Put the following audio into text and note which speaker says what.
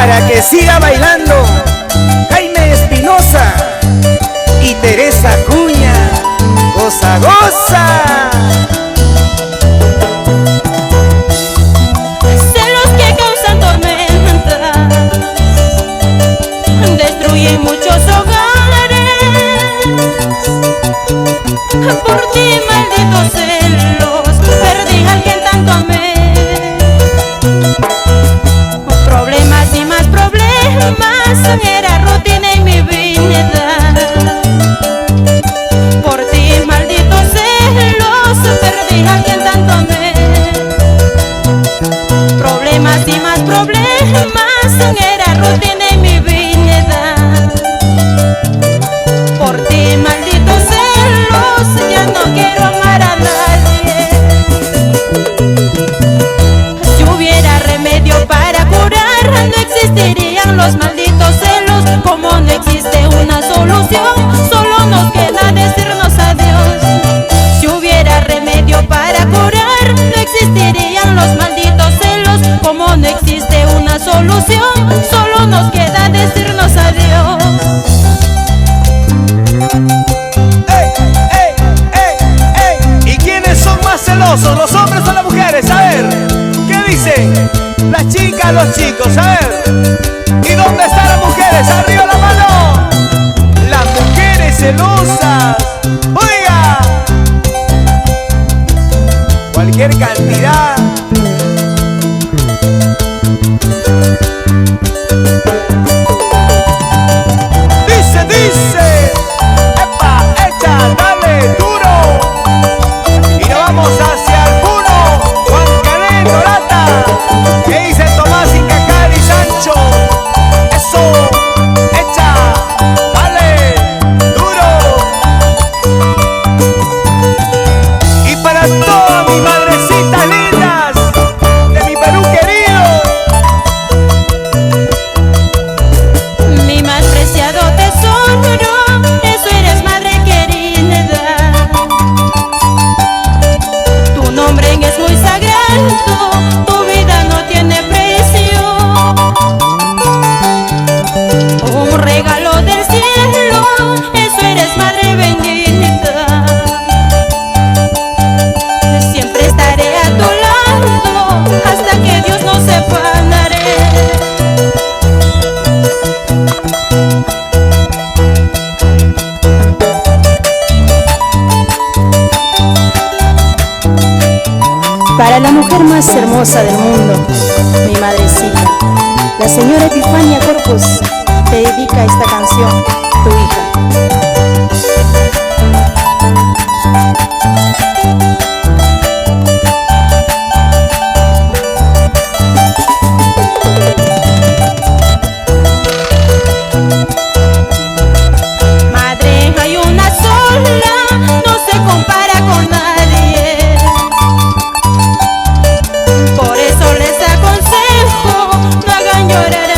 Speaker 1: para que siga bailando Jaime Espinosa y Teresa Acuña. ¡Goza, goza!
Speaker 2: Celos que causan tormenta destruyen muchos hogares. Por ti, malditos celos, perdí a alguien tanto amé. Problemas y más problemas, era rutina en mi vida. Por ti, malditos celos, perdí a alguien tanto amé. Problemas y más problemas, era rutina en mi vida. Por ti, malditos celos, ya no quiero amar a nadie. Si hubiera remedio para curar, no existirían los malditos celos. Como no existe una solución, solo nos queda decirnos adiós. Si hubiera remedio para curar, no existirían los malditos celos. Como no existe una solución, solo nos queda decirnos adiós.
Speaker 1: ¡Ey, ey, ey, ey! ¿Y quiénes son más celosos, los hombres o las mujeres? A ver, ¿qué dicen? Las chicas, los chicos, a ver. ¿Y dónde están las mujeres? ¡Arriba la mano! Las mujeres celosas. ¡Oiga! Cualquier cantidad. Dice, dice. ¡Epa! ¡Echa! ¡Dale! ¡Duro! Y nos vamos hacia el puro Juan Canet Dorata. ¿Qué dice Tomás Incacari y Sancho? ¡Eso! ¡Echa! ¡Dale! ¡Duro! Y para todas mis madrecitas lindas de mi Perú querido,
Speaker 2: Mi más preciado tesoro, eso eres, madre querida. Tu nombre es muy sagrado, tu vida no tiene precio. Un regalo del cielo, eso eres, madre bendita. Siempre estaré a tu lado, hasta que Dios nos separe.
Speaker 3: Para la mujer más hermosa del mundo, mi madrecita, la señora Epifania Corpus, te dedica esta canción, tu hija.
Speaker 2: Madre, hay una sola, no se compara con nadie. Por eso les aconsejo, no hagan llorar